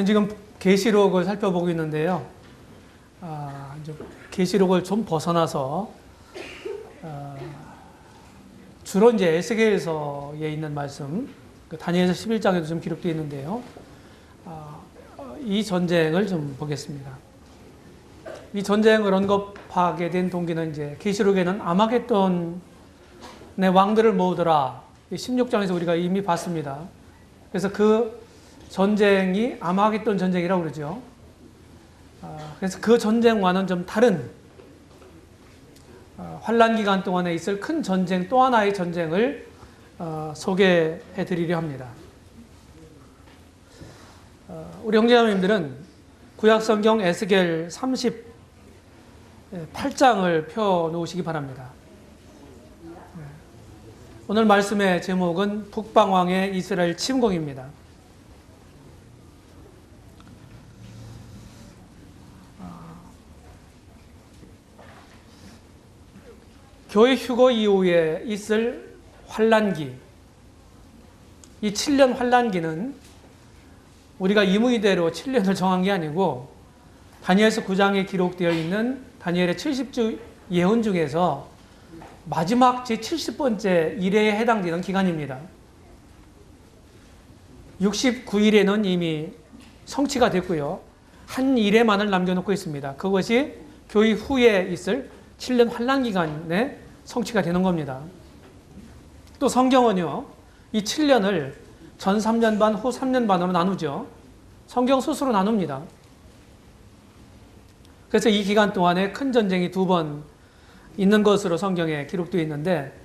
우리는 지금 계시록을 살펴보고 있는데요. 계시록을 좀 벗어나서 주로 이제 에스겔서에 있는 말씀, 다니엘서 11장에도 좀 기록되어 있는데요. 이 전쟁을 좀 보겠습니다. 이 전쟁을 언급하게 된 동기는 이제 계시록에는 아마겟돈의 왕들을 모으더라. 16장에서 우리가 이미 봤습니다. 그래서 그 전쟁이 아마겟돈 전쟁이라고 그러죠. 그래서 그 전쟁과는 좀 다른 환란 기간 동안에 있을 큰 전쟁, 또 하나의 전쟁을 소개해 드리려 합니다. 우리 형제자매님들은 구약성경 에스겔 38장을 펴 놓으시기 바랍니다. 오늘 말씀의 제목은 북방왕의 이스라엘 침공입니다. 교회 휴거 이후에 있을 환란기, 이 7년 환란기는 우리가 임의대로 7년을 정한 게 아니고 다니엘서 9장에 기록되어 있는 다니엘의 70주 예언 중에서 마지막 제70번째 일에 해당되는 기간입니다. 69일에는 이미 성취가 됐고요. 한 일에만을 남겨놓고 있습니다. 그것이 교회 후에 있을 7년 환란 기간에 성취가 되는 겁니다. 또 성경은요, 이 7년을 전 3년 반, 후 3년 반으로 나누죠. 성경 스스로 나눕니다. 그래서 이 기간 동안에 큰 전쟁이 2번 있는 것으로 성경에 기록되어 있는데,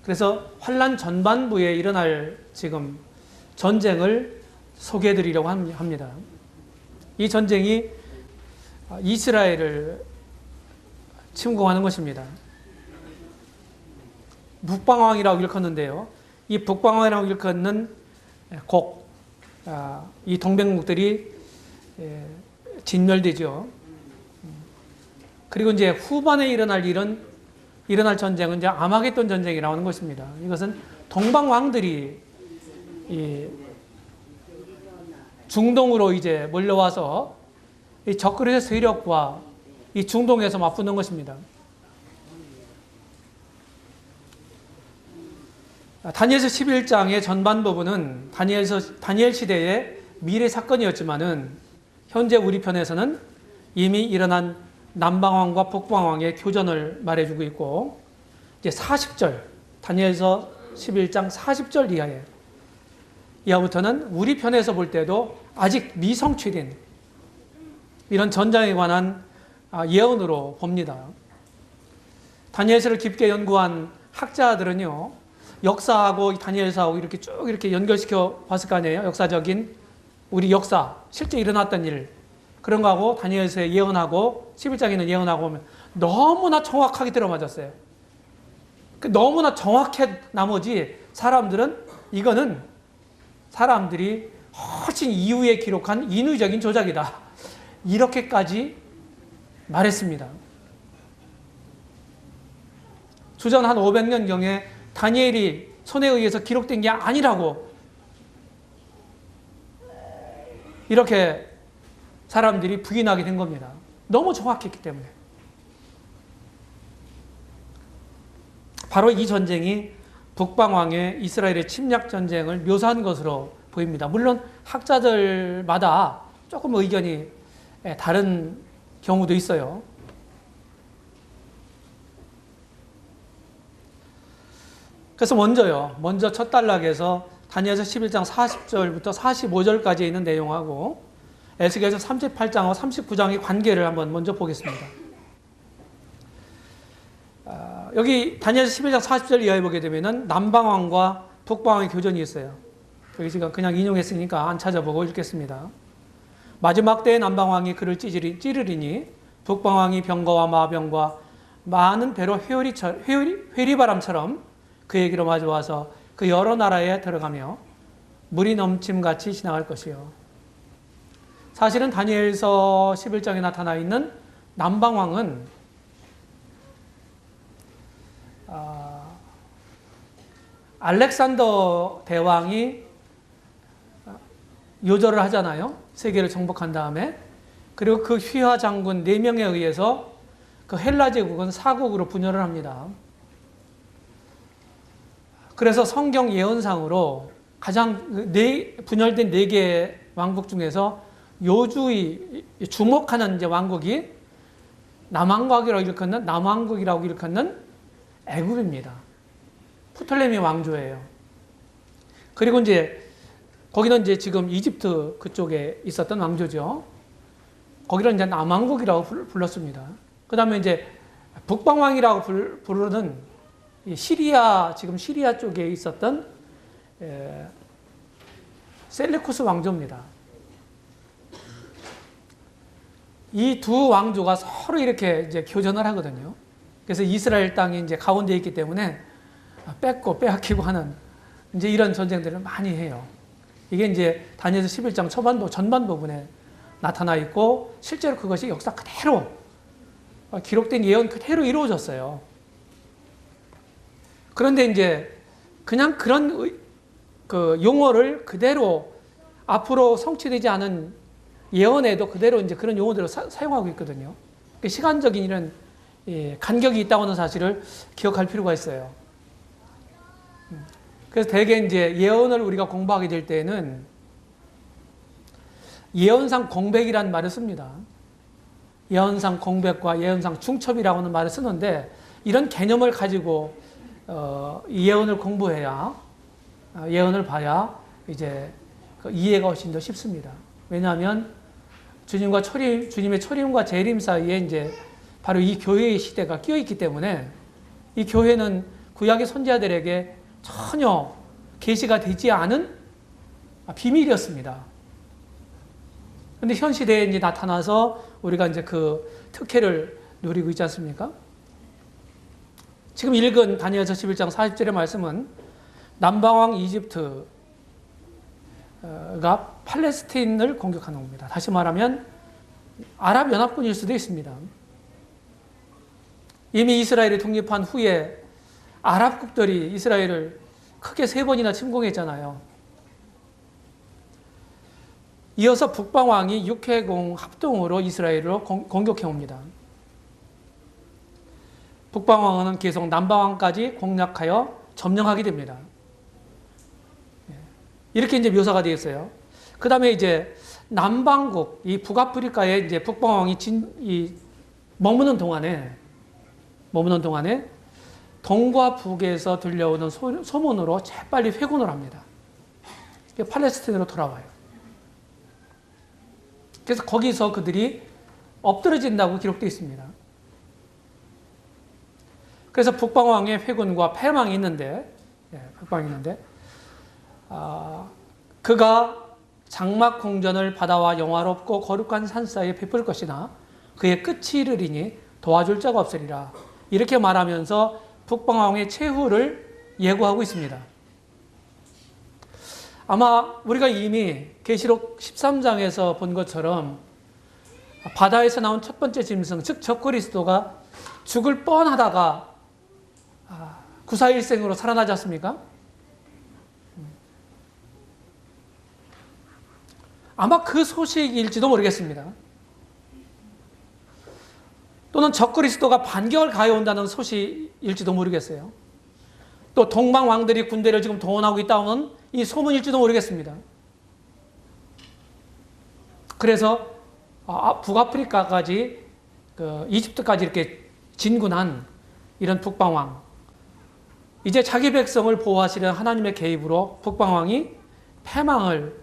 그래서 환란 전반부에 일어날 지금 전쟁을 소개해 드리려고 합니다. 이 전쟁이 이스라엘을 침공하는 것입니다. 북방왕이라고 일컫는데요. 이 북방왕이라고 일컫는 이 동맹국들이 진멸되죠. 그리고 이제 후반에 일어날 전쟁은 이제 아마겟돈 전쟁이라고 하는 것입니다. 이것은 동방왕들이 중동으로 이제 몰려와서 이 적그리스의 세력과 이 중동에서 맞붙는 것입니다. 다니엘서 11장의 전반 부분은 다니엘 시대의 미래 사건이었지만은 현재 우리 편에서는 이미 일어난 남방왕과 북방왕의 교전을 말해주고 있고, 이제 40절, 다니엘서 11장 40절 이하부터는 우리 편에서 볼 때도 아직 미성취된 이런 전장에 관한 예언으로 봅니다. 다니엘서를 깊게 연구한 학자들은요, 역사하고 다니엘서하고 이렇게 연결시켜 봤을 거 아니에요. 역사적인 우리 역사, 실제 일어났던 일, 그런 거하고 다니엘서의 예언하고 11장에 있는 예언하고 보면 너무나 정확하게 들어맞았어요. 너무나 정확해 나머지 이거는 사람들이 훨씬 이후에 기록한 인위적인 조작이다. 이렇게까지 말했습니다. 주전 한 500년경에 다니엘이 손에 의해서 기록된 게 아니라고 이렇게 사람들이 부인하게 된 겁니다. 너무 정확했기 때문에. 바로 이 전쟁이 북방왕의 이스라엘의 침략 전쟁을 묘사한 것으로 보입니다. 물론 학자들마다 조금 의견이 다른 경우도 있어요. 그래서 먼저 첫 단락에서 다니엘서 11장 40절부터 45절까지 있는 내용하고 에스겔서 38장하고 39장의 관계를 한번 먼저 보겠습니다. 여기 다니엘서 11장 40절 이하에 보게 되면은 남방왕과 북방왕의 교전이 있어요. 여기 지금 그냥 인용했으니까 안 찾아보고 읽겠습니다. 마지막 때에 남방왕이 그를 찌르리니 북방왕이 병거와 마병과 많은 배로 회리바람처럼 그에게로 마주와서 그 여러 나라에 들어가며 물이 넘침같이 지나갈 것이요. 사실은 다니엘서 11장에 나타나 있는 남방왕은 알렉산더 대왕이 요절을 하잖아요. 세계를 정복한 다음에. 그리고 그 휘하 장군 4명에 의해서 그 헬라 제국은 4국으로 분열을 합니다. 그래서 성경 예언상으로 가장 분열된 4개의 왕국 중에서 요주의 주목하는 이제 왕국이 남왕국이라고 일컫는 애굽입니다. 프톨레미 왕조예요. 그리고 이제 거기는 이제 지금 이집트 그쪽에 있었던 왕조죠. 거기를 이제 남왕국이라고 불렀습니다. 그 다음에 이제 북방왕이라고 부르는 지금 시리아 쪽에 있었던 셀레쿠스 왕조입니다. 이 두 왕조가 서로 이렇게 이제 교전을 하거든요. 그래서 이스라엘 땅이 이제 가운데 있기 때문에 뺏고 빼앗기고 하는 이제 이런 전쟁들을 많이 해요. 이게 이제 다니엘서 11장 전반 부분에 나타나 있고 실제로 그것이 역사 그대로 기록된 예언 그대로 이루어졌어요. 그런데 이제 그냥 그런 그 용어를 그대로 앞으로 성취되지 않은 예언에도 그대로 이제 그런 용어들을 사용하고 있거든요. 시간적인 이런 간격이 있다고 하는 사실을 기억할 필요가 있어요. 그래서 대개 이제 예언을 우리가 공부하게 될 때는 예언상 공백이라는 말을 씁니다. 예언상 공백과 예언상 중첩이라고 하는 말을 쓰는데 이런 개념을 가지고 예언을 공부해야 예언을 봐야 이제 이해가 훨씬 더 쉽습니다. 왜냐하면 주님의 초림과 재림 사이에 이제 바로 이 교회의 시대가 끼어 있기 때문에 이 교회는 구약의 선지자들에게 전혀 계시가 되지 않은 비밀이었습니다. 그런데 현 시대에 이제 나타나서 우리가 이제 그 특혜를 누리고 있지 않습니까? 지금 읽은 다니엘서 11장 40절의 말씀은 남방왕 이집트가 팔레스타인을 공격하는 겁니다. 다시 말하면 아랍연합군일 수도 있습니다. 이미 이스라엘이 독립한 후에 아랍국들이 이스라엘을 크게 3번이나 침공했잖아요. 이어서 북방왕이 육해공 합동으로 이스라엘을 공격해 옵니다. 북방왕은 계속 남방왕까지 공략하여 점령하게 됩니다. 이렇게 이제 묘사가 되어 있어요. 그 다음에 이제 남방국, 이 북아프리카에 이제 북방왕이 머무는 동안에 동과 북에서 들려오는 소문으로 재빨리 회군을 합니다. 팔레스타인으로 돌아와요. 그래서 거기서 그들이 엎드러진다고 기록되어 있습니다. 그래서 북방왕의 회군과 패망이 있는데, 그가 장막 궁전을 바다와 영화롭고 거룩한 산 사이에 베풀 것이나 그의 끝이 이르리니 도와줄 자가 없으리라. 이렇게 말하면서 북방왕의 최후를 예고하고 있습니다. 아마 우리가 이미 계시록 13장에서 본 것처럼 바다에서 나온 첫 번째 짐승, 즉 적그리스도가 죽을 뻔하다가 구사일생으로 살아나지 않습니까? 아마 그 소식일지도 모르겠습니다. 또는 적그리스도가 반격을 가해온다는 소식일지도 모르겠어요. 또 동방 왕들이 군대를 지금 동원하고 있다는 이 소문일지도 모르겠습니다. 그래서 북아프리카까지 이집트까지 이렇게 진군한 이런 북방왕, 이제 자기 백성을 보호하시는 하나님의 개입으로 북방왕이 패망을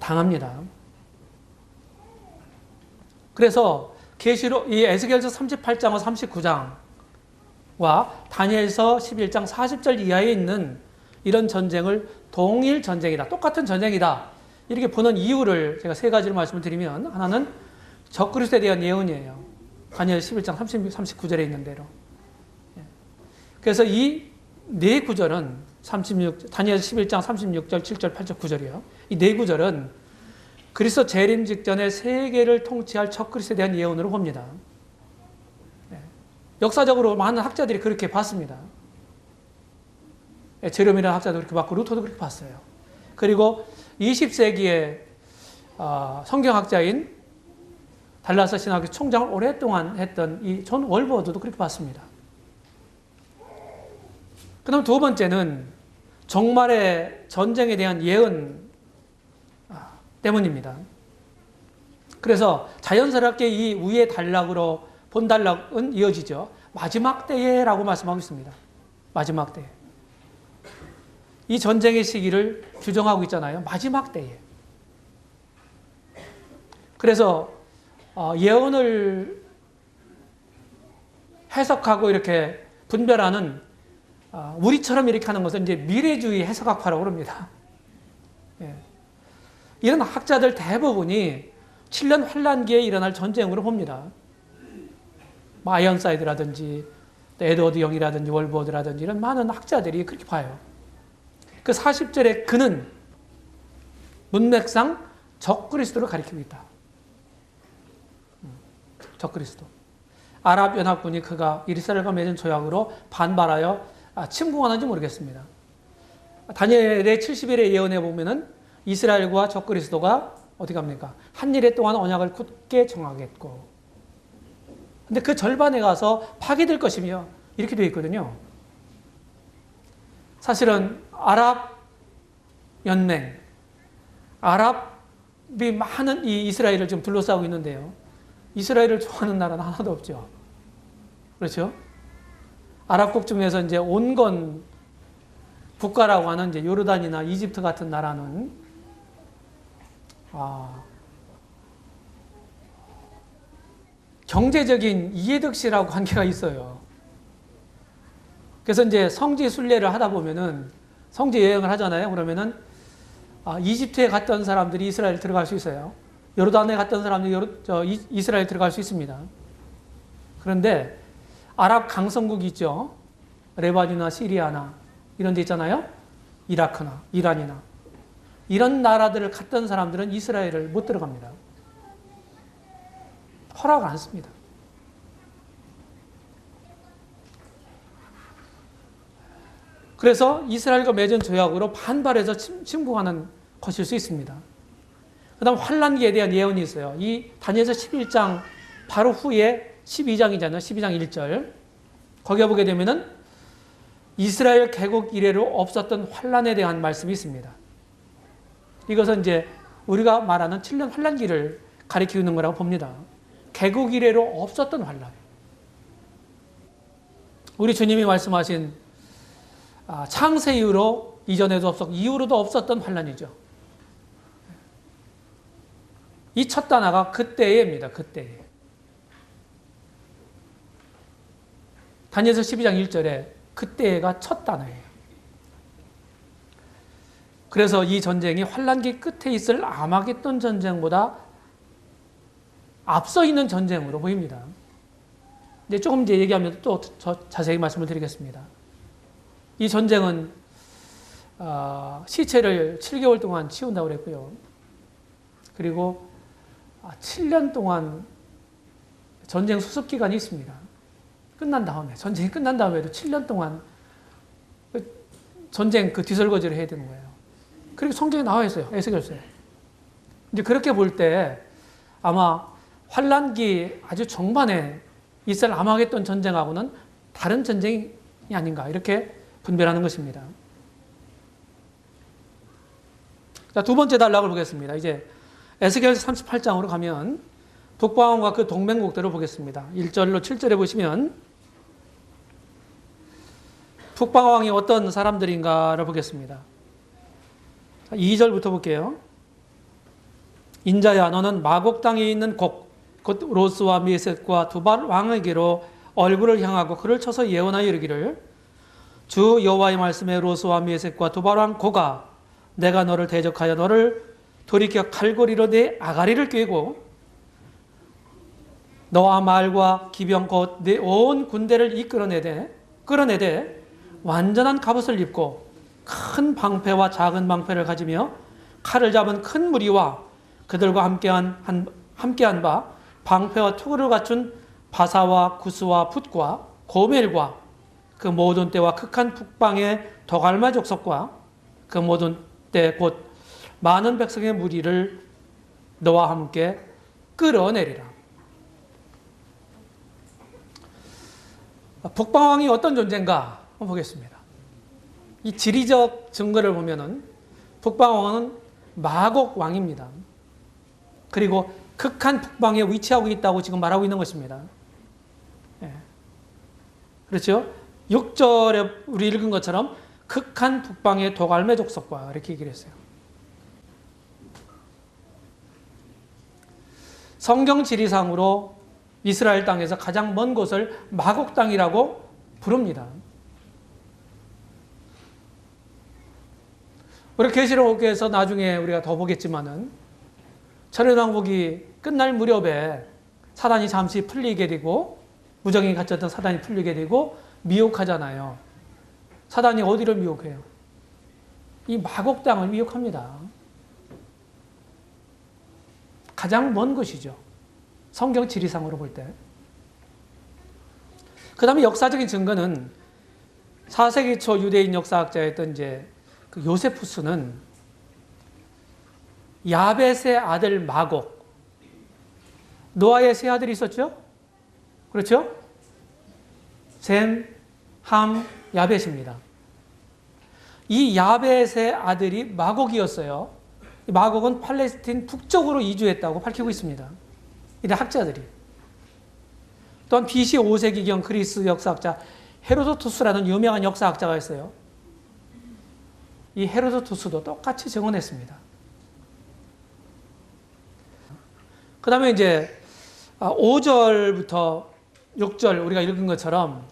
당합니다. 그래서 계시록 이 에스겔서 38장과 39장과 다니엘서 11장 40절 이하에 있는 이런 전쟁을 동일 전쟁이다, 똑같은 전쟁이다, 이렇게 보는 이유를 제가 3가지를 말씀을 드리면, 하나는 적그리스도에 대한 예언이에요. 다니엘 11장 39절에 있는 대로. 그래서 이 4구절은 다니엘 11장 36절, 7절, 8절, 9절이요. 이 4구절은 그리스도 재림 직전에 세계를 통치할 적그리스도에 대한 예언으로 봅니다. 역사적으로 많은 학자들이 그렇게 봤습니다. 제롬이라는 학자도 그렇게 봤고 루터도 그렇게 봤어요. 그리고 20세기에 성경학자인 달라스 신학교 총장을 오랫동안 했던 이 존 월버드도 그렇게 봤습니다. 그 다음 두 번째는 종말의 전쟁에 대한 예언 때문입니다. 그래서 자연스럽게 이 위의 단락으로 본 단락은 이어지죠. 마지막 때에라고 말씀하고 있습니다. 마지막 때에. 이 전쟁의 시기를 규정하고 있잖아요. 마지막 때에. 그래서 예언을 해석하고 이렇게 분별하는 우리처럼 이렇게 하는 것은 이제 미래주의 해석학파라고 합니다. 예. 이런 학자들 대부분이 7년 환란기에 일어날 전쟁으로 봅니다. 아이언사이드라든지 에드워드 영이라든지 월버드라든지 이런 많은 학자들이 그렇게 봐요. 그 40절의 그는 문맥상 적그리스도를 가리키고 있다. 적그리스도. 아랍연합군이 그가 이스라엘과 맺은 조약으로 반발하여 침공하는지 모르겠습니다. 다니엘의 70일의 예언에 보면은 이스라엘과 적그리스도가 어디 갑니까? 한 일에 동안 언약을 굳게 정하겠고. 근데 그 절반에 가서 파괴될 것이며 이렇게 되어 있거든요. 사실은 아랍 연맹, 아랍이 많은 이 이스라엘을 지금 둘러싸고 있는데요. 이스라엘을 좋아하는 나라는 하나도 없죠. 그렇죠? 아랍국 중에서 이제 온건 국가라고 하는 이제 요르단이나 이집트 같은 나라는 경제적인 이해득실하고 관계가 있어요. 그래서 이제 성지 순례를 하다 보면은 성지 여행을 하잖아요. 그러면은 이집트에 갔던 사람들이 이스라엘 들어갈 수 있어요. 요르단에 갔던 사람들이 이스라엘 들어갈 수 있습니다. 그런데 아랍 강성국이 있죠. 레바논이나 시리아나 이런 데 있잖아요. 이라크나 이란이나 이런 나라들을 갔던 사람들은 이스라엘을 못 들어갑니다. 허락을 안 씁니다. 그래서 이스라엘과 맺은 조약으로 반발해서 침공하는 것일 수 있습니다. 그 다음 환란기에 대한 예언이 있어요. 이 다니엘서 11장 바로 후에 12장이잖아요. 12장 1절. 거기에 보게 되면은 이스라엘 개국 이래로 없었던 환란에 대한 말씀이 있습니다. 이것은 이제 우리가 말하는 7년 환란기를 가리키는 거라고 봅니다. 개국 이래로 없었던 환란. 우리 주님이 말씀하신 창세 이후로 이전에도 없었고 이후로도 없었던 환란이죠. 이 첫 단어가 그때에입니다. 그때에. 다니엘서 12장 1절에 그때가 첫 단어예요. 그래서 이 전쟁이 환란기 끝에 있을 아마겟돈 전쟁보다 앞서 있는 전쟁으로 보입니다. 이제 조금 이제 얘기하면 또 자세히 말씀을 드리겠습니다. 이 전쟁은 시체를 7개월 동안 치운다고 그랬고요. 그리고 7년 동안 전쟁 수습 기간이 있습니다. 전쟁이 끝난 다음에도 7년 동안 전쟁 뒤설거지를 해야 되는 거예요. 그리고 성경에 나와 있어요. 에스겔서에. 이제 그렇게 볼 때 아마 환란기 아주 종반에 있을 아마겟돈 전쟁하고는 다른 전쟁이 아닌가 이렇게 분별하는 것입니다. 자, 두 번째 단락을 보겠습니다. 이제 에스겔서 38장으로 가면 북방왕과 그 동맹국들을 보겠습니다. 1절로 7절에 보시면 북방왕이 어떤 사람들인가를 보겠습니다. 2절부터 볼게요. 인자야 너는 마곡 땅에 있는 곡 곧 로스와 메셋과 두발 왕에게로 얼굴을 향하고 그를 쳐서 예언하여 이르기를 주 여호와의 말씀에 로스와 메셋과 두발 왕 고가 내가 너를 대적하여 너를 돌이켜 칼고리로 내 아가리를 꿰고 너와 말과 기병 곧 내 온 군대를 끌어내되 완전한 갑옷을 입고 큰 방패와 작은 방패를 가지며 칼을 잡은 큰 무리와 그들과 함께한 바 방패와 투구를 갖춘 바사와 구스와 붓과 고멜과 그 모든 때와 극한 북방의 더갈마 족속과 그 모든 때 곧 많은 백성의 무리를 너와 함께 끌어내리라. 북방왕이 어떤 존재인가 한번 보겠습니다. 이 지리적 증거를 보면은 북방왕은 마곡 왕입니다. 그리고 극한 북방에 위치하고 있다고 지금 말하고 있는 것입니다. 예. 그렇죠? 6절에 우리 읽은 것처럼 극한 북방의 도갈매 족속과 이렇게 얘기를 했어요. 성경 지리상으로 이스라엘 땅에서 가장 먼 곳을 마곡 땅이라고 부릅니다. 우리 계시록에서 나중에 우리가 더 보겠지만은 천연왕국이 끝날 무렵에 사단이 잠시 풀리게 되고 무정이 갇혔던 사단이 풀리게 되고 미혹하잖아요. 사단이 어디를 미혹해요? 이 마곡 땅을 미혹합니다. 가장 먼 곳이죠. 성경 지리상으로 볼 때. 그 다음에 역사적인 증거는 4세기 초 유대인 역사학자였던 이제 그 요세푸스는 야벳의 아들 마곡, 노아의 세 아들이 있었죠? 그렇죠? 셈, 함, 야벳입니다. 이 야벳의 아들이 마곡이었어요. 마곡은 팔레스틴 북쪽으로 이주했다고 밝히고 있습니다. 이런 학자들이. 또한 BC 5세기경 그리스 역사학자 헤로도투스라는 유명한 역사학자가 있어요. 이 헤로도투스도 똑같이 증언했습니다. 그 다음에 이제 5절부터 6절 우리가 읽은 것처럼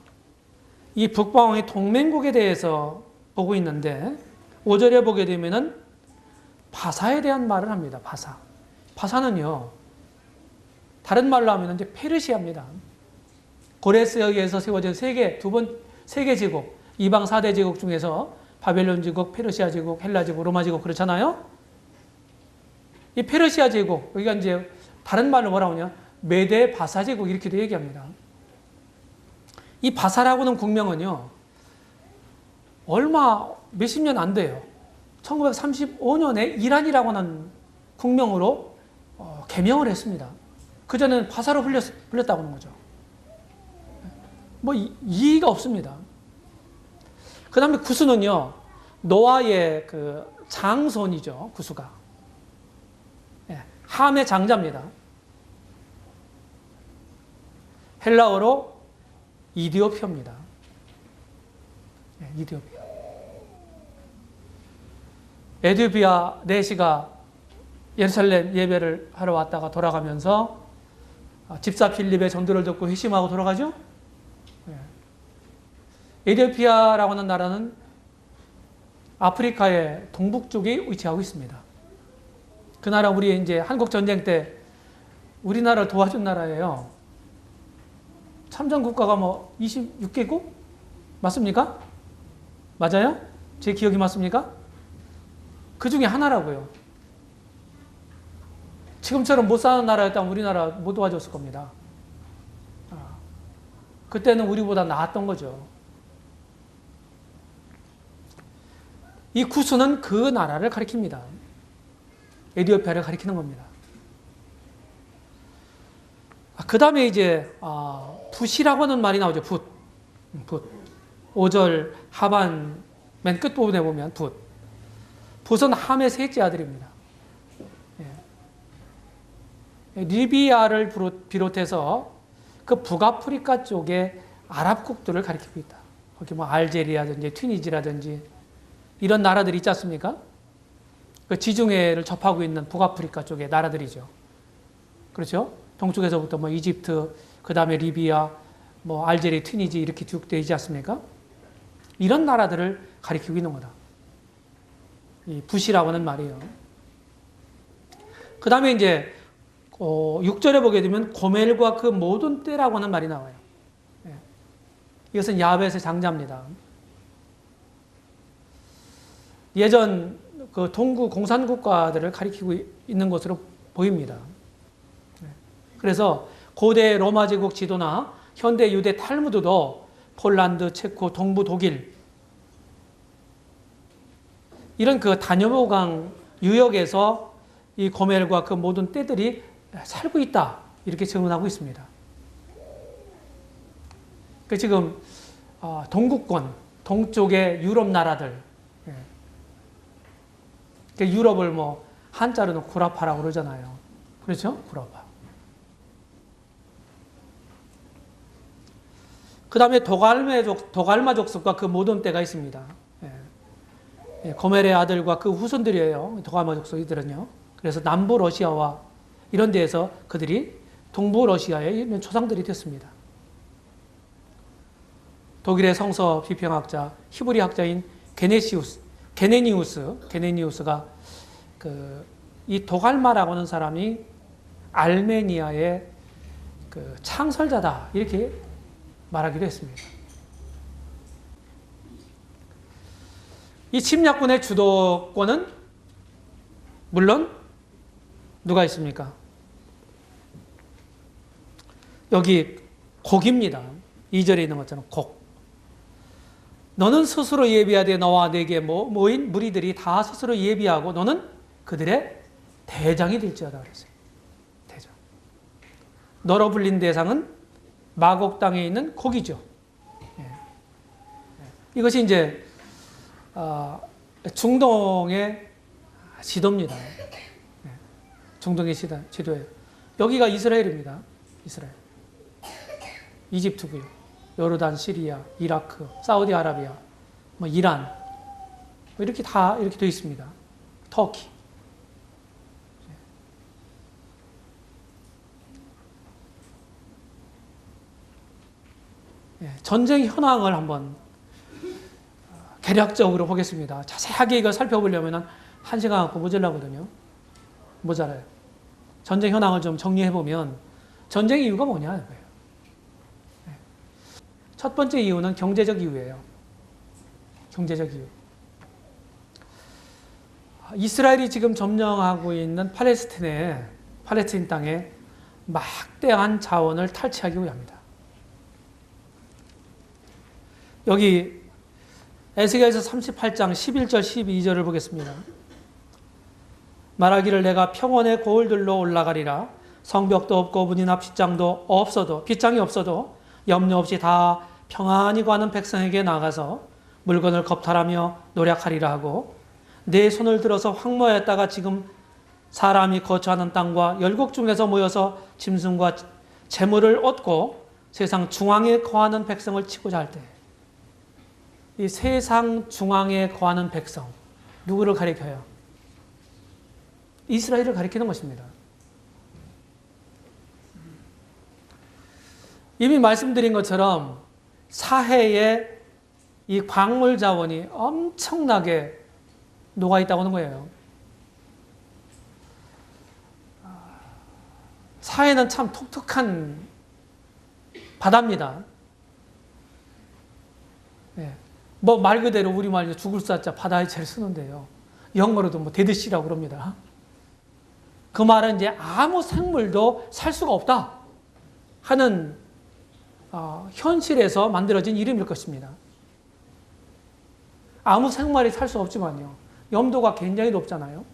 이 북방왕의 동맹국에 대해서 보고 있는데 5절에 보게 되면은 바사에 대한 말을 합니다. 바사. 바사는요, 다른 말로 하면 이제 페르시아입니다. 고레스에 의해서 세워진 세계 제국, 이방 4대 제국 중에서 바벨론 제국, 페르시아 제국, 헬라 제국, 로마 제국 그렇잖아요. 이 페르시아 제국, 여기가 이제 다른 말로 뭐라고 하냐? 메데 바사 제국 이렇게도 얘기합니다. 이 바사라고는 국명은요, 얼마 몇십 년 안 돼요. 1935년에 이란이라고 하는 국명으로 개명을 했습니다. 그전에는 바사로 불렸다고 하는 거죠. 뭐 이의가 없습니다. 그 다음에 구스는요, 노아의 그 장손이죠. 구스가. 함의 장자입니다. 헬라어로 이디오피아입니다. 이디오피아. 에디오피아 내시가 예루살렘 예배를 하러 왔다가 돌아가면서 집사 필립의 전도를 듣고 회심하고 돌아가죠. 에디오피아라고 하는 나라는 아프리카의 동북쪽에 위치하고 있습니다. 그 나라 우리 이제 한국 전쟁 때 우리나라를 도와준 나라예요. 참전 국가가 뭐 26개국? 맞습니까? 맞아요? 제 기억이 맞습니까? 그 중에 하나라고요. 지금처럼 못 사는 나라였다면 우리나라 못 도와줬을 겁니다. 그때는 우리보다 나았던 거죠. 이 구스는 그 나라를 가리킵니다. 에디오피아를 가리키는 겁니다. 그 다음에 이제 붓이라고 하는 말이 나오죠. 붓. 5절 하반 맨 끝부분에 보면 붓. 붓은 함의 셋째 아들입니다. 리비아를 비롯해서 그 북아프리카 쪽의 아랍국들을 가리키고 있다. 거기 뭐 알제리라든지 튀니지라든지 이런 나라들이 있지 않습니까? 그 지중해를 접하고 있는 북아프리카 쪽의 나라들이죠. 그렇죠? 동쪽에서부터 뭐 이집트, 그 다음에 리비아, 뭐 알제리, 튀니지 이렇게 쭉 되지 않습니까? 이런 나라들을 가리키고 있는 거다. 이 붓이라고 하는 말이에요. 그 다음에 이제 6절에 보게 되면 고멜과 그 모든 때라고 하는 말이 나와요. 이것은 야벳의 장자입니다. 예전 그 동구 공산국가들을 가리키고 있는 것으로 보입니다. 그래서 고대 로마 제국 지도나 현대 유대 탈무드도 폴란드, 체코, 동부 독일 이런 그 다녀보강 유역에서 이 고멜과 그 모든 떼들이 살고 있다. 이렇게 증언하고 있습니다. 그 지금 동구권, 동쪽의 유럽 나라들, 유럽을 뭐 한자로는 구라파라고 그러잖아요. 그렇죠? 구라파. 그 다음에 도갈마 족속과 그 모든 떼가 있습니다. 고멜의 아들과 그 후손들이에요. 도갈마 족속이들은요. 그래서 남부 러시아와 이런 데에서 그들이 동부 러시아의 이런 초상들이 됐습니다. 독일의 성서 비평학자, 히브리 학자인 게네니우스가 이 도갈마라고 하는 사람이 알메니아의 그 창설자다 이렇게 말하기도 했습니다. 이 침략군의 주도권은 물론 누가 있습니까? 여기 곡입니다. 2절에 있는 것처럼 곡. 너는 스스로 예비하되 너와 내게 모인 무리들이 다 스스로 예비하고 너는 그들의 대장이 될지어다 그랬어요. 대장. 너로 불린 대상은 마곡 땅에 있는 곡이죠. 이것이 이제 중동의 지도입니다. 중동의 지도예요. 여기가 이스라엘입니다. 이스라엘. 이집트고요. 요르단, 시리아, 이라크, 사우디아라비아, 뭐 이란, 이렇게 다 이렇게 되어 있습니다. 터키. 전쟁 현황을 한번 개략적으로 보겠습니다. 자세하게 이걸 살펴보려면 1시간 갖고 모자라거든요. 모자라요. 전쟁 현황을 좀 정리해보면 전쟁의 이유가 뭐냐 이거예요. 첫 번째 이유는 경제적 이유예요. 경제적 이유. 이스라엘이 지금 점령하고 있는 팔레스틴 땅에 막대한 자원을 탈취하기 위함이다. 여기 에스겔서 38장 11절 12절을 보겠습니다. 말하기를 내가 평원의 고을들로 올라가리라. 성벽도 없고 문이나 빗장이 없어도 염려 없이 다 평안히 가는 백성에게 나가서 물건을 겁탈하며 노력하리라 하고 내 손을 들어서 황무하였다가 지금 사람이 거처하는 땅과 열국 중에서 모여서 짐승과 재물을 얻고 세상 중앙에 거하는 백성을 치고자 할 때 이 세상 중앙에 거하는 백성 누구를 가리켜요? 이스라엘을 가리키는 것입니다. 이미 말씀드린 것처럼 사해에 이 광물 자원이 엄청나게 녹아 있다고 하는 거예요. 사해는 참 독특한 바다입니다. 뭐 말 그대로 우리말로 죽을 사자 바다에 제일 쓰는데요. 영어로도 뭐 데드시라고 그럽니다. 그 말은 이제 아무 생물도 살 수가 없다 하는 현실에서 만들어진 이름일 것입니다. 아무 생물이 살 수 없지만요. 염도가 굉장히 높잖아요.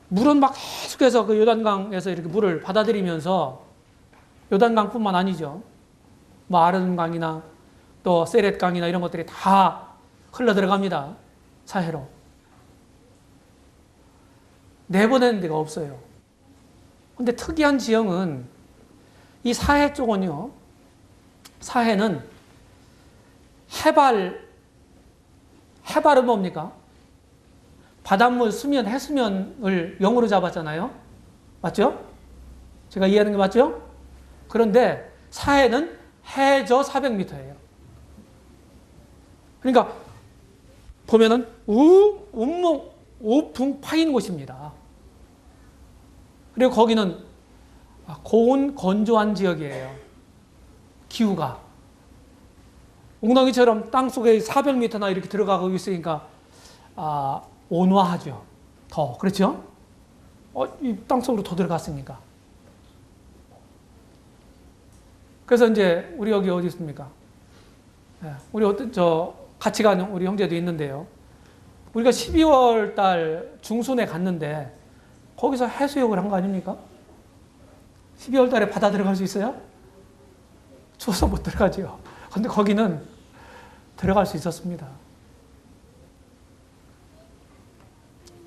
물은 막 계속해서 그 요단강에서 이렇게 물을 받아들이면서 요단강뿐만 아니죠. 뭐 아르논강이나 또 세렛강이나 이런 것들이 다 흘러 들어갑니다. 사해로. 내보내는 데가 없어요. 근데 특이한 지형은 이 사해 쪽은요. 사해는 해발은 뭡니까? 바닷물, 수면, 해수면을 0으로 잡았잖아요. 맞죠? 제가 이해하는 게 맞죠? 그런데 사해는 해저 400m예요. 그러니까 보면은 우풍 파인 곳입니다. 그리고 거기는 고온 건조한 지역이에요. 기후가 웅덩이처럼 땅 속에 400m나 이렇게 들어가고 있으니까 온화하죠. 더 그렇죠? 이 땅 속으로 더 들어갔으니까. 그래서 이제 우리 여기 어디 있습니까? 우리 같이 가는 우리 형제도 있는데요. 우리가 12월 달 중순에 갔는데 거기서 해수욕을 한 거 아닙니까? 12월 달에 바다 들어갈 수 있어요? 추워서 못 들어가죠. 근데 거기는 들어갈 수 있었습니다.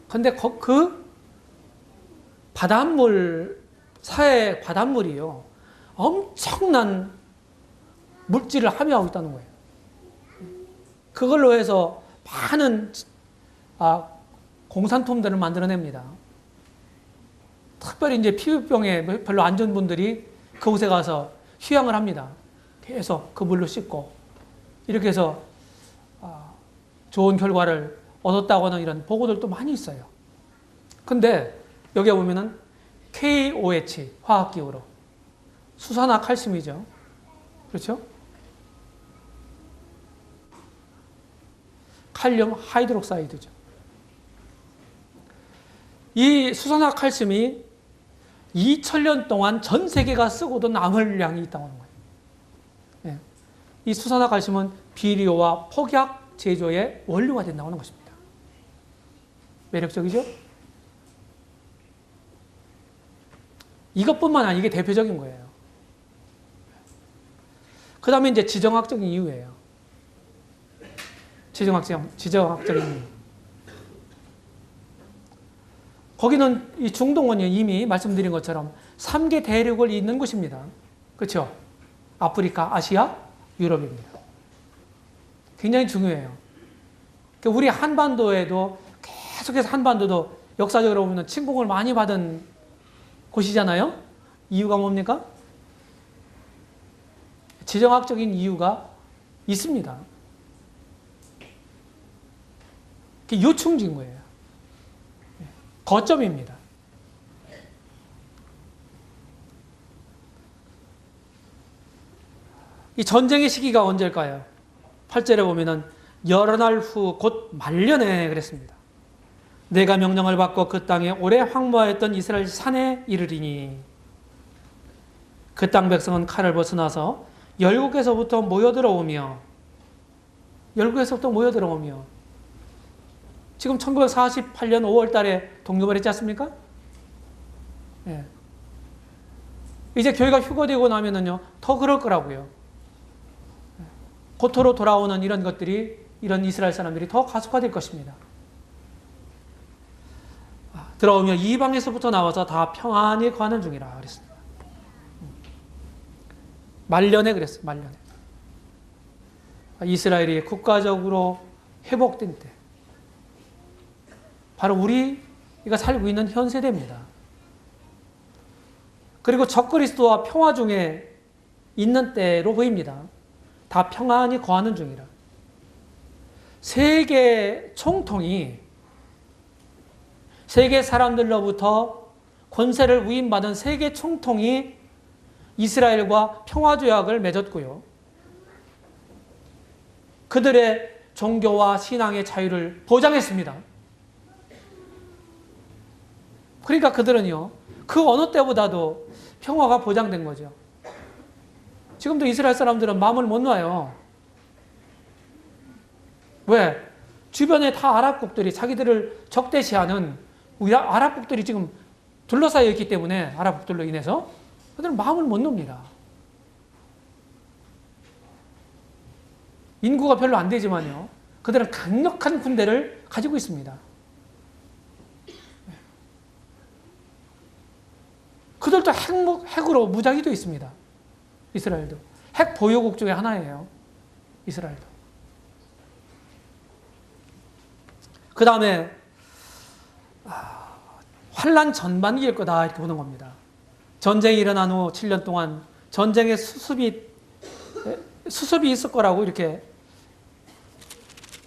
근데 그 바닷물, 사해 바닷물이요, 엄청난 물질을 함유하고 있다는 거예요. 그걸로 해서 많은 공산품들을 만들어냅니다. 특별히 이제 피부병에 별로 안 좋은 분들이 그곳에 가서 휴양을 합니다. 계속 그 물로 씻고 이렇게 해서 좋은 결과를 얻었다고 하는 이런 보고들도 많이 있어요. 근데 여기에 보면은 KOH 화학기호로 수산화칼슘이죠. 그렇죠? 칼륨 하이드록사이드죠. 이 수산화칼슘이 2000년 동안 전 세계가 쓰고도 남을 양이 있다고 하는 거예요. 예. 이 수산화칼슘은 비료와 폭약 제조의 원료가 된다고 하는 것입니다. 매력적이죠? 이것뿐만 아니게 대표적인 거예요. 그 다음에 이제 지정학적인 이유예요. 지정학적인 이유. 거기는 이 중동은 이미 말씀드린 것처럼 3개 대륙을 잇는 곳입니다. 그렇죠? 아프리카, 아시아, 유럽입니다. 굉장히 중요해요. 우리 한반도에도 계속해서 한반도도 역사적으로 보면 침공을 많이 받은 곳이잖아요. 이유가 뭡니까? 지정학적인 이유가 있습니다. 요충지인 거예요. 거점입니다. 이 전쟁의 시기가 언제일까요? 8절에 보면은 여러 날 후 곧 말년에 그랬습니다. 내가 명령을 받고 그 땅에 오래 황무하였던 이스라엘 산에 이르리니 그 땅 백성은 칼을 벗어나서 열국에서부터 모여들어오며 지금 1948년 5월 달에 독립을 했지 않습니까? 예. 이제 교회가 휴거되고 나면은요, 더 그럴 거라고요. 고토로 돌아오는 이런 것들이, 이런 이스라엘 사람들이 더 가속화될 것입니다. 들어오며 이방에서부터 나와서 다 평안히 거하는 중이라 그랬습니다. 말년에 그랬어요, 말년에. 이스라엘이 국가적으로 회복된 때. 바로 우리가 살고 있는 현 세대입니다. 그리고 적그리스도와 평화 중에 있는 때로 보입니다. 다 평안히 거하는 중이라. 세계 총통이 세계 사람들로부터 권세를 위임받은 세계 총통이 이스라엘과 평화조약을 맺었고요. 그들의 종교와 신앙의 자유를 보장했습니다. 그러니까 그들은요, 그 어느 때보다도 평화가 보장된 거죠. 지금도 이스라엘 사람들은 마음을 못 놔요. 왜? 주변에 다 아랍국들이 자기들을 적대시하는 아랍국들이 지금 둘러싸여 있기 때문에, 아랍국들로 인해서 그들은 마음을 못 놉니다. 인구가 별로 안 되지만요, 그들은 강력한 군대를 가지고 있습니다. 그들도 핵으로 무장이 되어 있습니다. 이스라엘도. 핵 보유국 중에 하나예요. 이스라엘도. 그 다음에 환란 전반기일 거다 이렇게 보는 겁니다. 전쟁이 일어난 후 7년 동안 전쟁의 수습이 있을 거라고 이렇게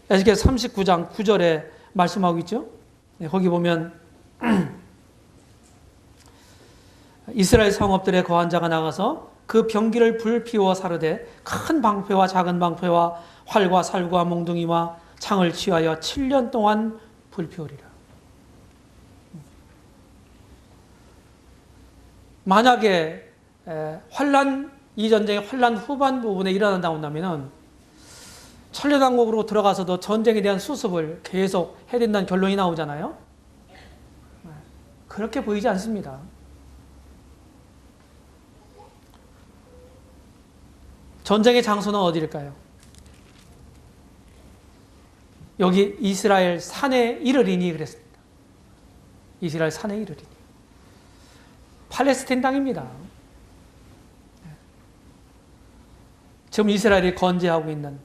에스겔 39장 9절에 말씀하고 있죠. 거기 보면 이스라엘 성읍들의 거한 자가 나가서 그 병기를 불피워 사르되 큰 방패와 작은 방패와 활과 살과 몽둥이와 창을 취하여 7년 동안 불피우리라. 만약에 이 전쟁의 환란 후반 부분에 일어난다고 한다면 천년왕국으로 들어가서도 전쟁에 대한 수습을 계속 해야 된다는 결론이 나오잖아요. 그렇게 보이지 않습니다. 전쟁의 장소는 어디일까요? 여기 이스라엘 산에 이르리니 그랬습니다. 이스라엘 산에 이르리니. 팔레스타인 땅입니다. 지금 이스라엘이 건재하고 있는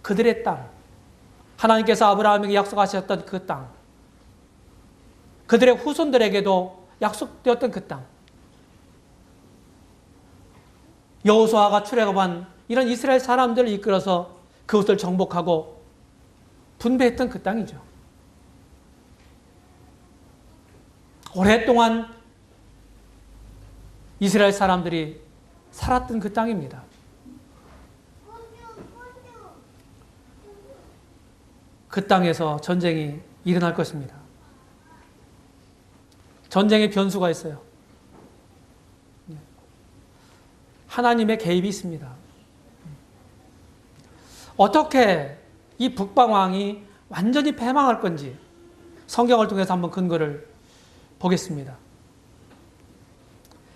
그들의 땅, 하나님께서 아브라함에게 약속하셨던 그 땅, 그들의 후손들에게도 약속되었던 그 땅, 여호수아가 출애굽한 이런 이스라엘 사람들을 이끌어서 그것을 정복하고 분배했던 그 땅이죠. 오랫동안 이스라엘 사람들이 살았던 그 땅입니다. 그 땅에서 전쟁이 일어날 것입니다. 전쟁의 변수가 있어요. 하나님의 개입이 있습니다. 어떻게 이 북방왕이 완전히 패망할 건지 성경을 통해서 한번 근거를 보겠습니다.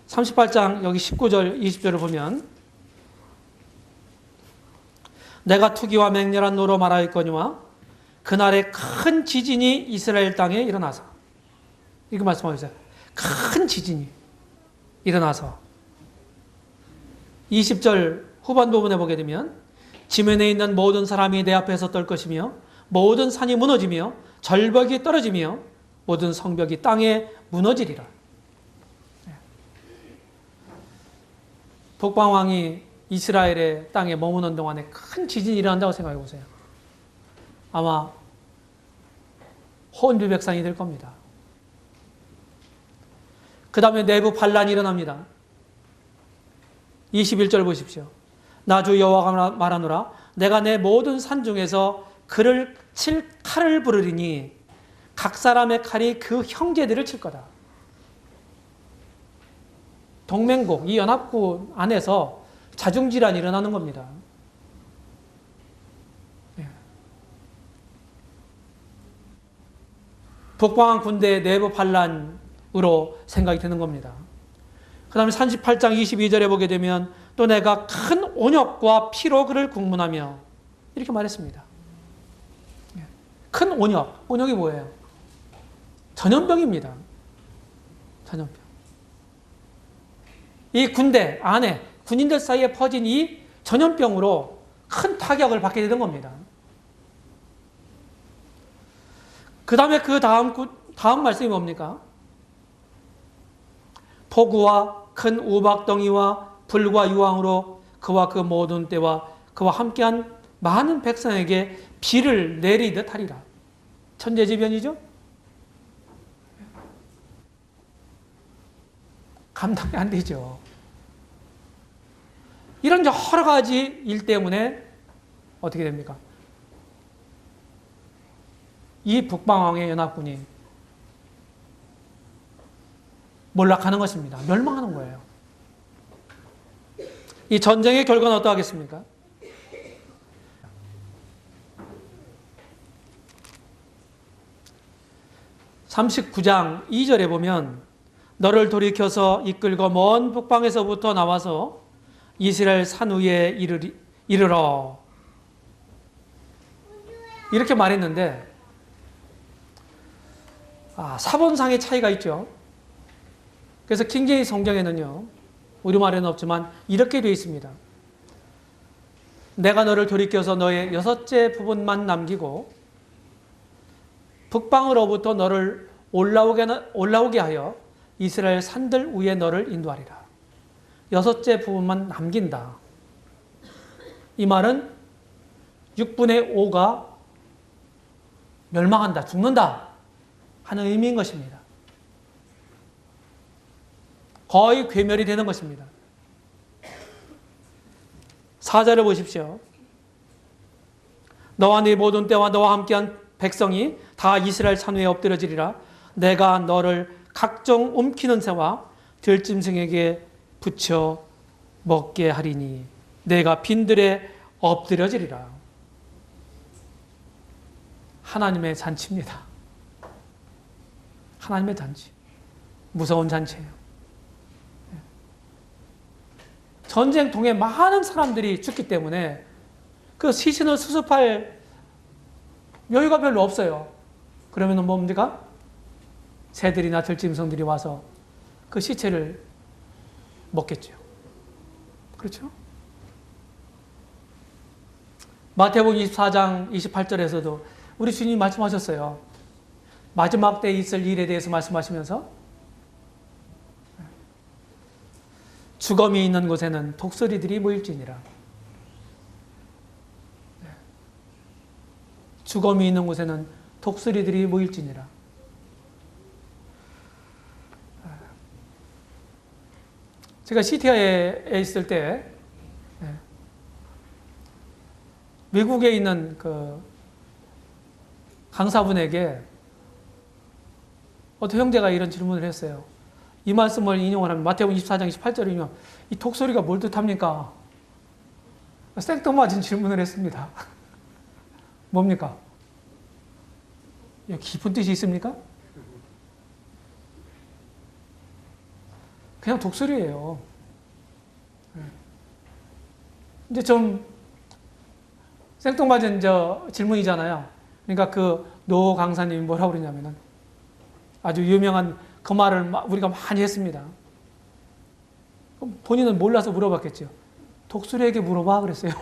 38장 여기 19절 20절을 보면 내가 투기와 맹렬한 노로 말하였거니와 그날에 큰 지진이 이스라엘 땅에 일어나서 이거 말씀하세요. 큰 지진이 일어나서 20절 후반 부분에 보게 되면 지면에 있는 모든 사람이 내 앞에서 떨 것이며 모든 산이 무너지며 절벽이 떨어지며 모든 성벽이 땅에 무너지리라. 북방왕이 이스라엘의 땅에 머무는 동안에 큰 지진이 일어난다고 생각해 보세요. 아마 혼비백산이 될 겁니다. 그 다음에 내부 반란이 일어납니다. 21절 보십시오. 나 주 여호와가 말하노라 내가 내 모든 산 중에서 그를 칠 칼을 부르리니 각 사람의 칼이 그 형제들을 칠 거다. 동맹국, 이 연합국 안에서 자중질환이 일어나는 겁니다. 북방한 군대의 내부 반란으로 생각이 드는 겁니다. 그 다음에 38장 22절에 보게 되면 또 내가 큰 온역과 피로 그를 국문하며 이렇게 말했습니다. 큰 온역, 온역이 뭐예요? 전염병입니다. 전염병. 이 군대 안에 군인들 사이에 퍼진 이 전염병으로 큰 타격을 받게 되는 겁니다. 그 다음에 그 다음 말씀이 뭡니까? 폭우와 큰 우박덩이와 불과 유황으로 그와 그 모든 때와 그와 함께한 많은 백성에게 비를 내리듯 하리라. 천재지변이죠? 감당이 안 되죠. 이런 여러 가지 일 때문에 어떻게 됩니까? 이 북방왕의 연합군이 몰락하는 것입니다. 멸망하는 거예요. 이 전쟁의 결과는 어떠하겠습니까? (39장 2절에) 보면 너를 돌이켜서 이끌고 먼 북방에서부터 나와서 이스라엘 산 위에 이르러 이렇게 말했는데 사본상의 차이가 있죠. 그래서 킹제임스 성경에는요, 우리말에는 없지만 이렇게 되어 있습니다. 내가 너를 돌이켜서 너의 여섯째 부분만 남기고 북방으로부터 너를 올라오게 하여 이스라엘 산들 위에 너를 인도하리라. 여섯째 부분만 남긴다. 이 말은 6분의 5가 멸망한다, 죽는다 하는 의미인 것입니다. 거의 괴멸이 되는 것입니다. 4절을 보십시오. 너와 네 모든 때와 너와 함께한 백성이 다 이스라엘 산 위에 엎드려지리라. 내가 너를 각종 움키는 새와 들짐승에게 붙여 먹게 하리니 내가 빈들에 엎드려지리라. 하나님의 잔치입니다. 하나님의 잔치. 무서운 잔치예요. 전쟁 통에 많은 사람들이 죽기 때문에 그 시신을 수습할 여유가 별로 없어요. 그러면 뭡니까? 새들이나 들짐승들이 와서 그 시체를 먹겠죠. 그렇죠? 마태복음 24장 28절에서도 우리 주님이 말씀하셨어요. 마지막 때에 있을 일에 대해서 말씀하시면서 주검이 있는 곳에는 독수리들이 모일지니라. 주검이 있는 곳에는 독수리들이 모일지니라. 제가 시티아에 있을 때 외국에 있는 그 강사분에게 어떤 형제가 이런 질문을 했어요. 이 말씀을 인용을 하면 마태복음 24장 28절이면 이 독수리가 뭘 뜻합니까? 생뚱맞은 질문을 했습니다. 뭡니까? 깊은 뜻이 있습니까? 그냥 독수리예요. 이제 좀 생뚱맞은 질문이잖아요. 그러니까 그 노 강사님이 뭐라고 그러냐면은 아주 유명한 그 말을 우리가 많이 했습니다. 그럼 본인은 몰라서 물어봤겠죠. 독수리에게 물어봐 그랬어요.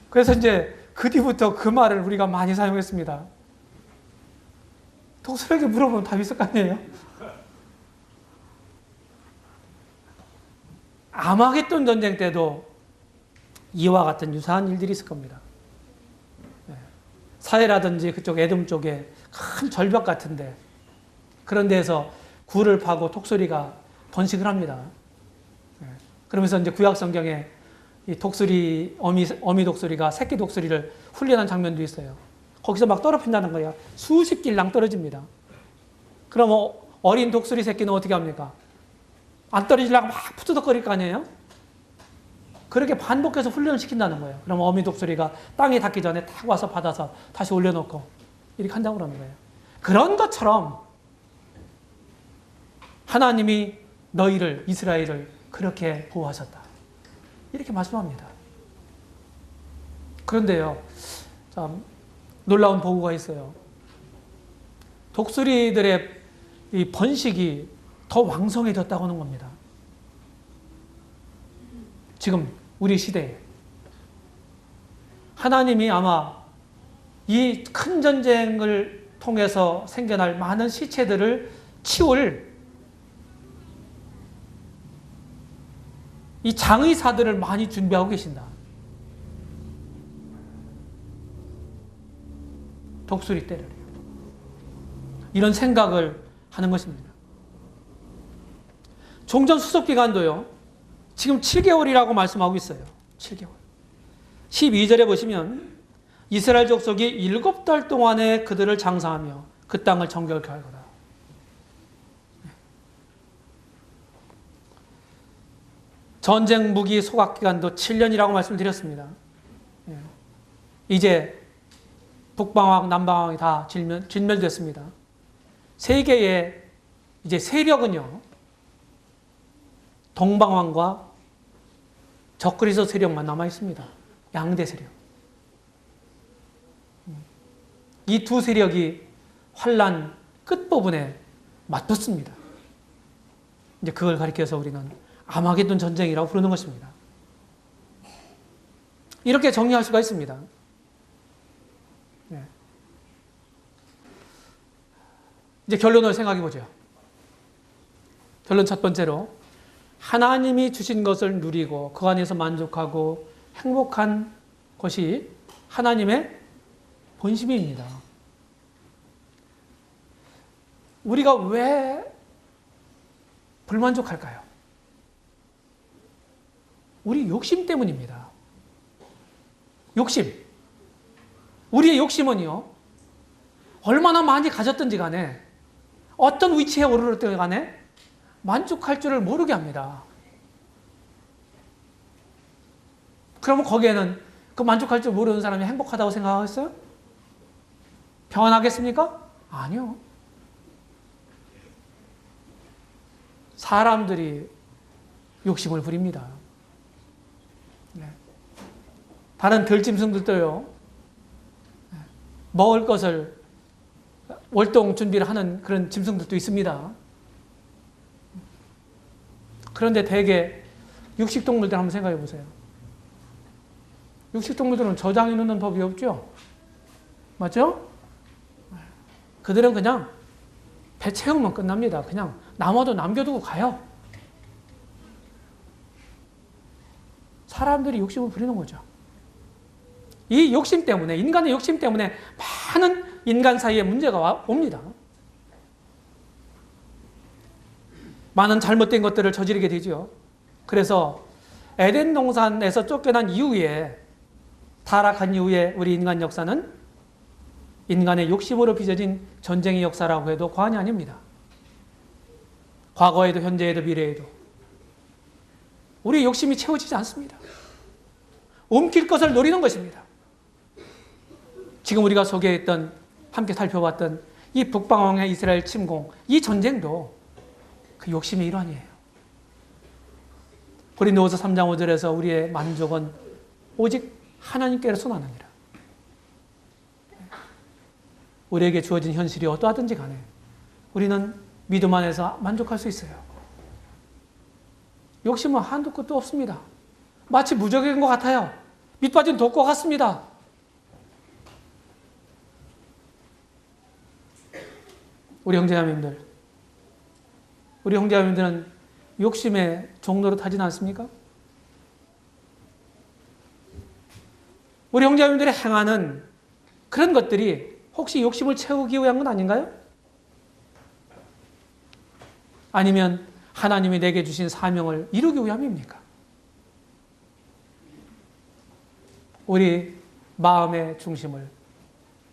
그래서 이제 그 뒤부터 그 말을 우리가 많이 사용했습니다. 독수리에게 물어보면 답이 있을 거 아니에요? 아마겟돈 전쟁 때도 이와 같은 유사한 일들이 있을 겁니다. 사해라든지 그쪽 에돔 쪽에 큰 절벽 같은데 그런 데에서 굴을 파고 독수리가 번식을 합니다. 그러면서 이제 구약 성경에 이 독수리, 어미 독수리가 새끼 독수리를 훈련한 장면도 있어요. 거기서 막 떨어진다는 거예요. 수십 길랑 떨어집니다. 그럼 어린 독수리 새끼는 어떻게 합니까? 안 떨어지려고 막 푸드덕거릴 거 아니에요? 그렇게 반복해서 훈련을 시킨다는 거예요. 그럼 어미 독수리가 땅에 닿기 전에 탁 와서 받아서 다시 올려놓고 이렇게 한다고 그러는 거예요. 그런 것처럼 하나님이 너희를, 이스라엘을 그렇게 보호하셨다. 이렇게 말씀합니다. 그런데요, 참 놀라운 보고가 있어요. 독수리들의 이 번식이 더 왕성해졌다고 하는 겁니다. 지금 우리 시대에 하나님이 아마 이 큰 전쟁을 통해서 생겨날 많은 시체들을 치울 이 장의사들을 많이 준비하고 계신다. 독수리 떼를 이런 생각을 하는 것입니다. 종전 수습 기간도요. 지금 7개월이라고 말씀하고 있어요. 7개월. 12절에 보시면 이스라엘 족속이 7달 동안에 그들을 장사하며 그 땅을 정결케 할 거다. 전쟁 무기 소각 기간도 7년이라고 말씀드렸습니다. 이제 북방왕, 남방왕이 다 진멸됐습니다. 세계의 이제 세력은요, 동방왕과 적그리스도 세력만 남아 있습니다. 양대 세력. 이 두 세력이 환란 끝부분에 맞붙습니다. 이제 그걸 가리켜서 우리는 아마겟돈 전쟁이라고 부르는 것입니다. 이렇게 정리할 수가 있습니다. 네. 이제 결론을 생각해 보죠. 결론 첫 번째로 하나님이 주신 것을 누리고 그 안에서 만족하고 행복한 것이 하나님의 본심입니다. 우리가 왜 불만족할까요? 우리 욕심 때문입니다. 욕심. 우리의 욕심은요, 얼마나 많이 가졌든지 간에 어떤 위치에 오르렀든 간에 만족할 줄을 모르게 합니다. 그러면 거기에는 그 만족할 줄 모르는 사람이 행복하다고 생각하겠어요? 평안하겠습니까? 아니요. 사람들이 욕심을 부립니다. 네. 다른 들짐승들도요, 먹을 것을 월동 준비를 하는 그런 짐승들도 있습니다. 그런데 대개 육식동물들 한번 생각해 보세요. 육식동물들은 저장해 놓는 법이 없죠? 맞죠? 그들은 그냥 배 채우면 끝납니다. 그냥 남아도 남겨두고 가요. 사람들이 욕심을 부리는 거죠. 이 욕심 때문에, 인간의 욕심 때문에 많은 인간 사이에 문제가 옵니다. 많은 잘못된 것들을 저지르게 되죠. 그래서 에덴 동산에서 쫓겨난 이후에, 타락한 이후에 우리 인간 역사는 인간의 욕심으로 빚어진 전쟁의 역사라고 해도 과언이 아닙니다. 과거에도 현재에도 미래에도 우리의 욕심이 채워지지 않습니다. 움킬 것을 노리는 것입니다. 지금 우리가 소개했던, 함께 살펴봤던 이 북방왕의 이스라엘 침공, 이 전쟁도 그 욕심의 일환이에요. 고린도후서 3장 5절에서 우리의 만족은 오직 하나님께로서 나느니라. 우리에게 주어진 현실이 어떠하든지 간에 우리는 믿음 안에서 만족할 수 있어요. 욕심은 한도 끝도 없습니다. 마치 무적인 것 같아요. 밑빠진 독과 같습니다. 우리 형제자매님들, 우리 형제자매님들은 욕심의 종로로 타지는 않습니까? 우리 형제자매님들이 행하는 그런 것들이 혹시 욕심을 채우기 위한 건 아닌가요? 아니면 하나님이 내게 주신 사명을 이루기 위함입니까? 우리 마음의 중심을,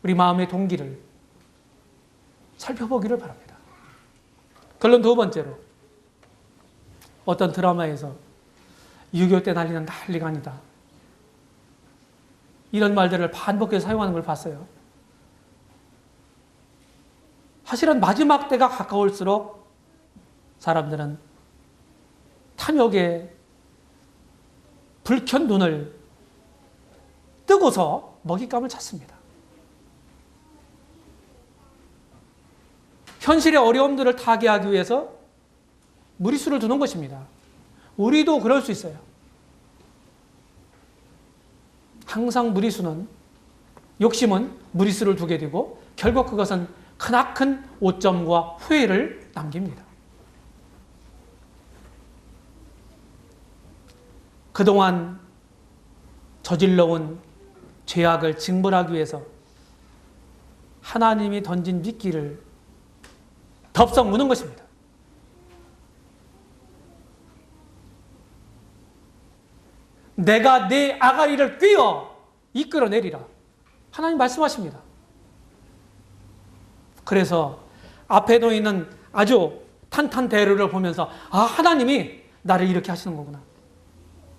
우리 마음의 동기를 살펴보기를 바랍니다. 결론 두 번째로, 어떤 드라마에서 6.25 때 난리는 난리가 아니다, 이런 말들을 반복해서 사용하는 걸 봤어요. 사실은 마지막 때가 가까울수록 사람들은 탐욕에 불켠 눈을 뜨고서 먹잇감을 찾습니다. 현실의 어려움들을 타개하기 위해서 무리수를 두는 것입니다. 우리도 그럴 수 있어요. 항상 무리수는, 욕심은 무리수를 두게 되고 결국 그것은 크나큰 오점과 후회를 남깁니다. 그동안 저질러온 죄악을 징벌하기 위해서 하나님이 던진 미끼를 덥석 무는 것입니다. 내가 내 아가리를 꿰어 이끌어내리라. 하나님 말씀하십니다. 그래서 앞에 놓이는 아주 탄탄대로를 보면서, 아, 하나님이 나를 이렇게 하시는 거구나.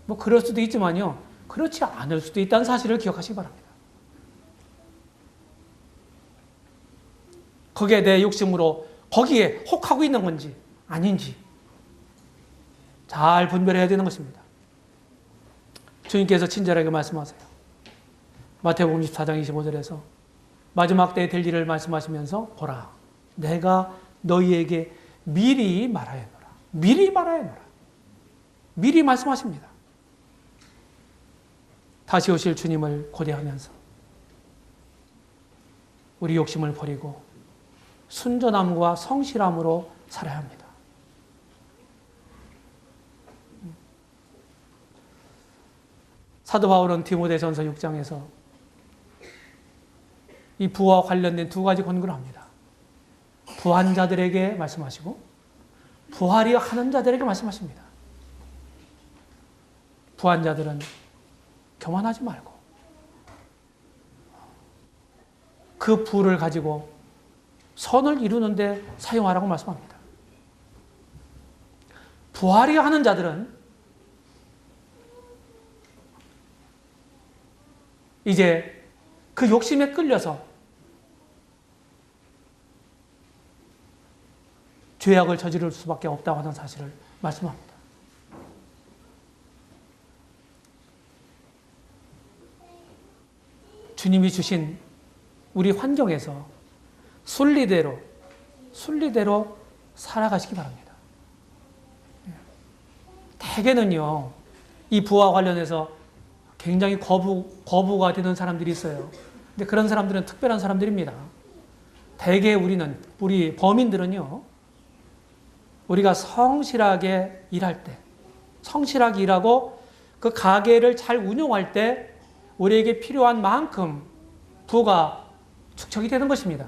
뭐 그럴 수도 있지만요, 그렇지 않을 수도 있다는 사실을 기억하시기 바랍니다. 거기에 내 욕심으로 거기에 혹하고 있는 건지 아닌지 잘 분별해야 되는 것입니다. 주님께서 친절하게 말씀하세요. 마태복음 24장 25절에서 마지막 때에 될 일을 말씀하시면서, 보라, 내가 너희에게 미리 말하였노라. 미리 말하였노라. 미리 말씀하십니다. 다시 오실 주님을 고대하면서 우리 욕심을 버리고 순전함과 성실함으로 살아야 합니다. 사도 바울은 디모데전서 6장에서 이 부와 관련된 두 가지 권고를 합니다. 부한 자들에게 말씀하시고 부하려 하는 자들에게 말씀하십니다. 부한 자들은 교만하지 말고 그 부를 가지고 선을 이루는데 사용하라고 말씀합니다. 부하려 하는 자들은 이제 그 욕심에 끌려서 죄악을 저지를 수밖에 없다고 하는 사실을 말씀합니다. 주님이 주신 우리 환경에서 순리대로 살아가시기 바랍니다. 대개는요, 이 부와 관련해서 굉장히 거부가 되는 사람들이 있어요. 근데 그런 사람들은 특별한 사람들입니다. 대개 우리 범인들은요, 우리가 성실하게 일할 때, 성실하게 일하고 그 가게를 잘 운영할 때 우리에게 필요한 만큼 부가 축적이 되는 것입니다.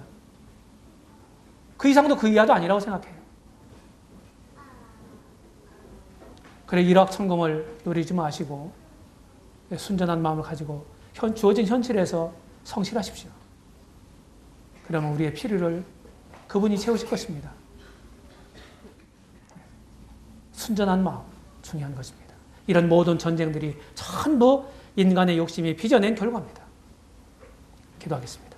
그 이상도 그 이하도 아니라고 생각해요. 그래, 일확천금을 노리지 마시고 순전한 마음을 가지고 주어진 현실에서 성실하십시오. 그러면 우리의 필요를 그분이 채우실 것입니다. 순전한 마음, 중요한 것입니다. 이런 모든 전쟁들이 전부 인간의 욕심이 빚어낸 결과입니다. 기도하겠습니다.